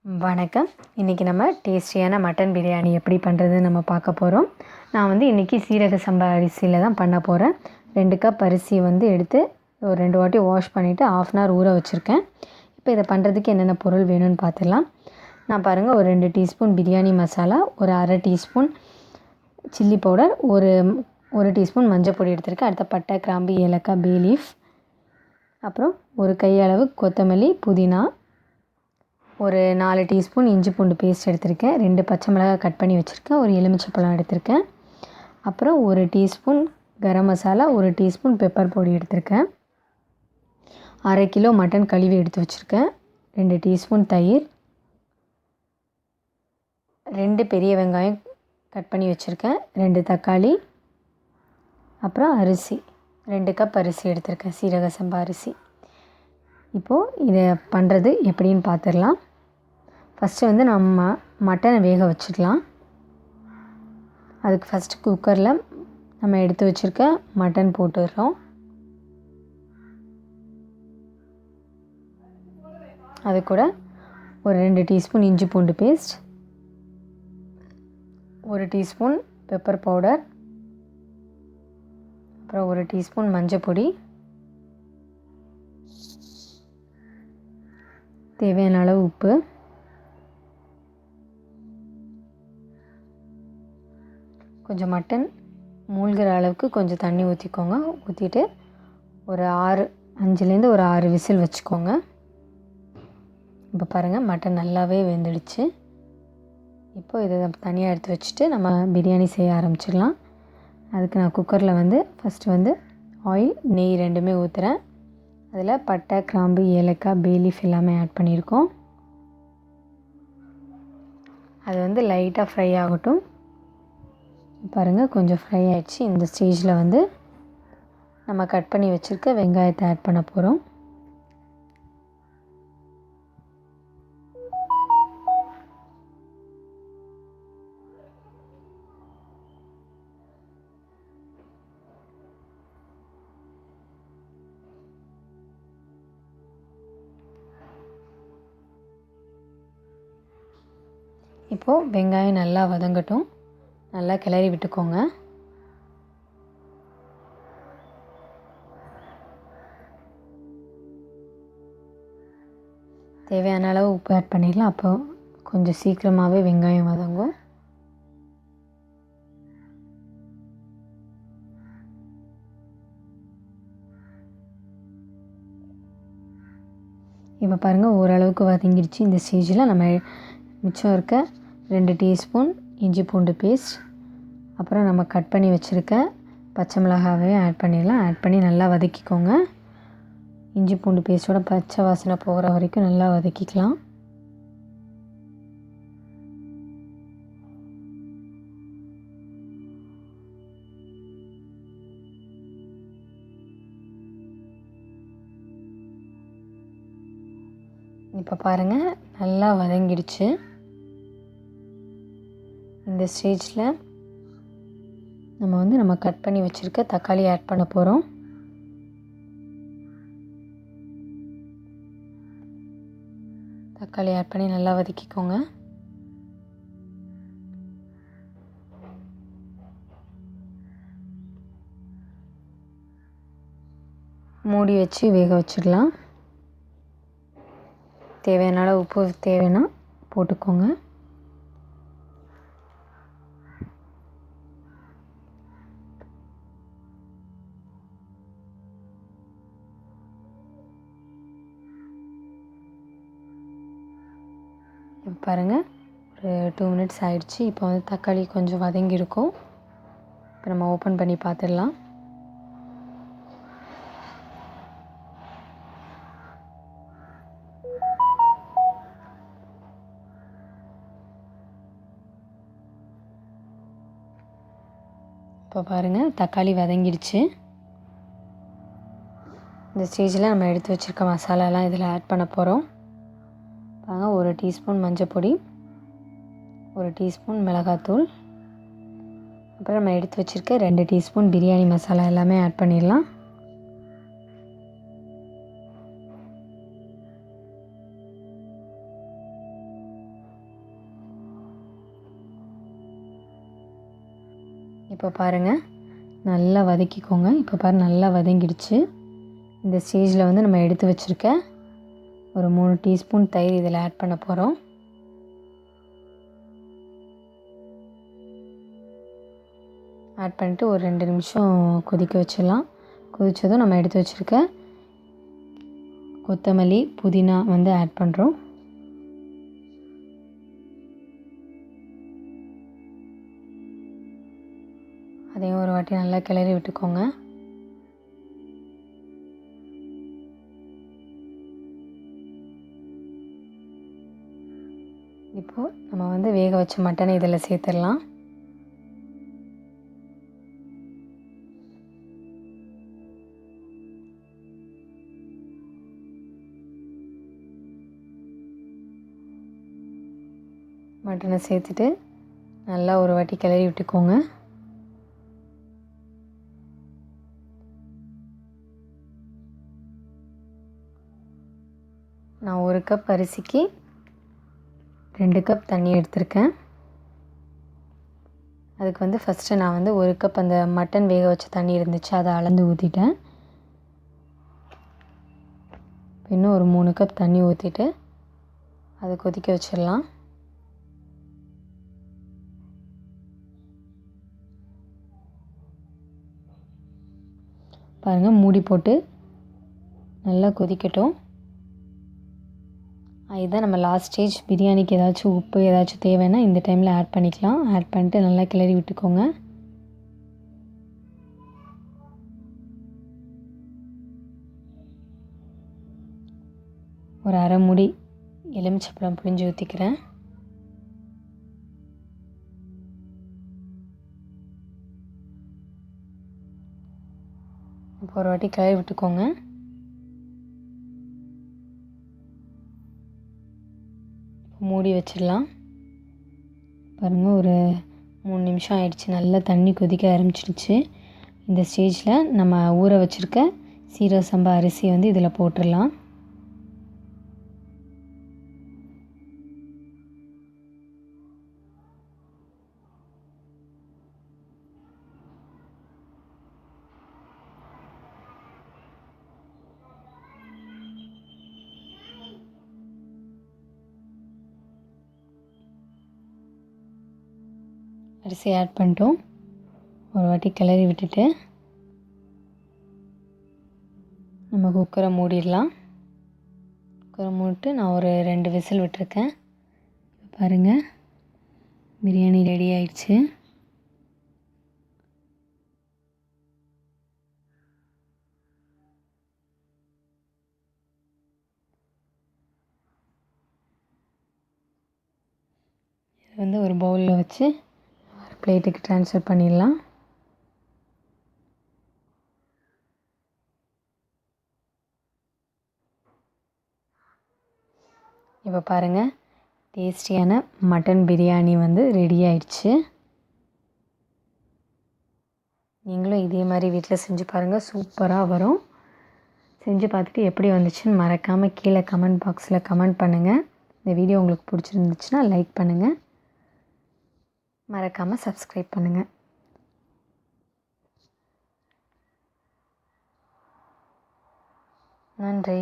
வணக்கம். இன்றைக்கி நம்ம டேஸ்டியான மட்டன் பிரியாணி எப்படி பண்ணுறதுன்னு நம்ம பார்க்க போகிறோம். நான் இன்றைக்கி சீரக சம்பா அரிசியில் தான் பண்ண போகிறேன். 2 கப் அரிசி எடுத்து ஒரு 2 வாட்டி வாஷ் பண்ணிவிட்டு 1/2 அன் ஹவர் ஊற வச்சுருக்கேன். இப்போ இதை பண்ணுறதுக்கு என்னென்ன பொருள் வேணும்னு பார்த்துடலாம். நான் பாருங்கள், ஒரு 2 டீஸ்பூன் பிரியாணி மசாலா, ஒரு 1/2 டீஸ்பூன் சில்லி பவுடர், ஒரு டீஸ்பூன் மஞ்சள் பொடி எடுத்திருக்கேன். அடுத்த பட்டை, கிராம்பு, ஏலக்காய், பே லீஃப், அப்புறம் ஒரு கையளவு கொத்தமல்லி, புதினா, ஒரு 4 டீஸ்பூன் இஞ்சி பூண்டு பேஸ்ட் எடுத்திருக்கேன். 2 பச்சை மிளகாய் கட் பண்ணி வச்சுருக்கேன். ஒரு எலுமிச்சைப்பழம் எடுத்திருக்கேன். அப்புறம் ஒரு டீஸ்பூன் கரம் மசாலா, ஒரு டீஸ்பூன் பெப்பர் பொடி எடுத்திருக்கேன். 1/2 கிலோ மட்டன் கழுவி எடுத்து வச்சுருக்கேன். 2 டீஸ்பூன் தயிர், 2 பெரிய வெங்காயம் கட் பண்ணி வச்சுருக்கேன், 2 தக்காளி, அப்புறம் அரிசி 2 கப் அரிசி எடுத்திருக்கேன், சீரக சம்பா அரிசி. இப்போது இதை பண்ணுறது எப்படின்னு பார்த்துடலாம். ஃபஸ்ட்டு நம்ம மட்டனை வேக வச்சுக்கலாம். அதுக்கு ஃபஸ்ட்டு குக்கரில் நம்ம எடுத்து வச்சுருக்க மட்டன் போட்டுடுறோம். அது கூட ஒரு 2 டீஸ்பூன் இஞ்சி பூண்டு பேஸ்ட், 1 டீஸ்பூன் பெப்பர் பவுடர், அப்புறம் 1 டீஸ்பூன் மஞ்சள் பொடி, தேவையான அளவு உப்பு, கொஞ்சம் மட்டன் மூழ்கிற அளவுக்கு கொஞ்சம் தண்ணி ஊற்றிக்கோங்க. ஊற்றிட்டு ஒரு 5லேருந்து ஒரு 6 விசில் வச்சுக்கோங்க. இப்போ பாருங்கள், மட்டன் நல்லாவே வெந்துடுச்சு. இப்போது இதை தனியாக எடுத்து வச்சுட்டு நம்ம பிரியாணி செய்ய ஆரம்பிச்சிடலாம். அதுக்கு நான் குக்கரில் ஃபஸ்ட்டு ஆயில், நெய் 2மே ஊற்றுறேன். அதில் பட்டை, கிராம்பு, ஏலக்காய், பே லீஃப் எல்லாமே ஆட் பண்ணியிருக்கோம். அது லைட்டாக ஃப்ரை ஆகட்டும். பாருங்கள், கொஞ்சம் ஃப்ரை ஆகிடுச்சு. இந்த ஸ்டேஜில் நம்ம கட் பண்ணி வச்சுருக்க வெங்காயத்தை ஆட் பண்ண போகிறோம். இப்போது வெங்காயம் நல்லா வதங்கட்டும். நல்லா கிளறி விட்டுக்கோங்க. தேவையான அளவு உப்பு ஆட் பண்ணிடலாம். அப்போ கொஞ்சம் சீக்கிரமாகவே வெங்காயம் வதங்கும். இப்போ பாருங்கள், ஓரளவுக்கு வதங்கிடுச்சு. இந்த ஸ்டேஜில் நம்ம மிச்சம் இருக்க 2 டீஸ்பூன் இஞ்சி பூண்டு பேஸ்ட், அப்புறம் நம்ம கட் பண்ணி வச்சுருக்க பச்சை மிளகாவையும் ஆட் பண்ணிடலாம். ஆட் பண்ணி நல்லா வதக்கிக்கோங்க. இஞ்சி பூண்டு பேஸ்ட்டோட பச்சை வாசனை போகிற வரைக்கும் நல்லா வதக்கிக்கலாம். இப்போ பாருங்கள், நல்லா வதங்கிடுச்சு. இந்த ஸ்டேஜில் நம்ம கட் பண்ணி வச்சுருக்க தக்காளி ஆட் பண்ண போகிறோம். தக்காளி ஆட் பண்ணி நல்லா வதக்கிக்கோங்க. மூடி வச்சு வேக வச்சிடலாம். தேவையான அளவு உப்பு தேவைன்னா போட்டுக்கோங்க. இப்போ பாருங்கள், ஒரு 2 மினிட்ஸ் ஆகிடுச்சு. இப்போ தக்காளி கொஞ்சம் வதங்கியிருக்கும். இப்போ நம்ம ஓப்பன் பண்ணி பார்த்துடலாம். இப்போ பாருங்கள், தக்காளி வதங்கிடுச்சு. இந்த ஸ்டேஜில் நம்ம எடுத்து வச்சுருக்க மசாலாலாம் இதில் ஆட் பண்ண போகிறோம். பாருங்கள், 1 டீஸ்பூன் மஞ்சள் பொடி, 1 டீஸ்பூன் மிளகாத்தூள், அப்புறம் நம்ம எடுத்து வச்சுருக்க 2 டீஸ்பூன் பிரியாணி மசாலா எல்லாமே ஆட் பண்ணிடலாம். இப்போ பாருங்கள் நல்லா வதக்கிக்கோங்க. இப்போ பாருங்கள் நல்லா வதங்கிடுச்சு. இந்த ஸ்டேஜில் வந்து நம்ம எடுத்து வச்சுருக்க ஒரு 3 டீஸ்பூன் தயிர் இதில் ஆட் பண்ண போகிறோம். ஆட் பண்ணிட்டு ஒரு 2 நிமிஷம் கொதிக்க வச்சிடலாம். கொதித்ததும் நம்ம எடுத்து வச்சுருக்க கொத்தமல்லி புதினா வந்து ஆட் பண்ணுறோம். அதையும் ஒரு வாட்டி நல்லா கிளறி விட்டுக்கோங்க. இப்போது நம்ம வந்து வேக வச்ச மட்டனை இதில் சேர்த்துடலாம். மட்டனை சேர்த்துட்டு நல்லா ஒரு வாட்டி கிளறி விட்டுக்கோங்க. நான் 1 கப் அரிசிக்கு 2 கப் தண்ணி எடுத்திருக்கேன். அதுக்கு வந்து ஃபஸ்ட்டு நான் வந்து 1 கப் அந்த மட்டன் வேக வச்ச தண்ணி இருந்துச்சு, அதை அளந்து ஊற்றிட்டேன். இன்னும் ஒரு 3 கப் தண்ணி ஊற்றிட்டு அதை கொதிக்க வச்சிடலாம். பாருங்கள், மூடி போட்டு நல்லா கொதிக்கட்டும். இதுதான் நம்ம லாஸ்ட் ஸ்டேஜ். பிரியாணிக்கு ஏதாச்சும் உப்பு ஏதாச்சும் தேவைன்னா இந்த டைமில் ஆட் பண்ணிக்கலாம். ஆட் பண்ணிட்டு நல்லா கிளறி விட்டுக்கோங்க. ஒரு அரை மூடி எலுமிச்சப்பழம் புழிஞ்சு ஊற்றிக்கிறேன். இப்போ ஒரு வாட்டி கிளறி விட்டுக்கோங்க. மூடி வச்சிடலாம். பாருங்கள், ஒரு 3 நிமிஷம் ஆயிடுச்சு. நல்லா தண்ணி கொதிக்க ஆரம்பிச்சிடுச்சு. இந்த ஸ்டேஜில் நம்ம ஊற வச்சுருக்க சீரக சம்பா அரிசி வந்து இதில் போட்டுடலாம். அரிசி ஆட் பண்ணிட்டோம். ஒரு வாட்டி கிளறி விட்டுட்டு நம்ம குக்கரை மூடிடலாம். குக்கரை மூடிட்டு நான் ஒரு 2 விசில் விட்டுருக்கேன். பாருங்கள், பிரியாணி ரெடி ஆயிடுச்சு. இது வந்து ஒரு பவுலில் வச்சு ஒரு பிளேட்டுக்கு ட்ரான்ஸ்ஃபர் பண்ணிடலாம். இப்போ பாருங்கள், டேஸ்டியான மட்டன் பிரியாணி வந்து ரெடி ஆயிடுச்சு. நீங்களும் இதே மாதிரி வீட்டில் செஞ்சு பாருங்கள், சூப்பராக வரும். செஞ்சு பார்த்துட்டு எப்படி வந்துச்சுன்னு மறக்காமல் கீழே கமெண்ட் பாக்ஸில் கமெண்ட் பண்ணுங்கள். இந்த வீடியோ உங்களுக்கு பிடிச்சிருந்துச்சுன்னா லைக் பண்ணுங்கள். மறக்காமல் சப்ஸ்கிரைப் பண்ணுங்கள். நன்றி.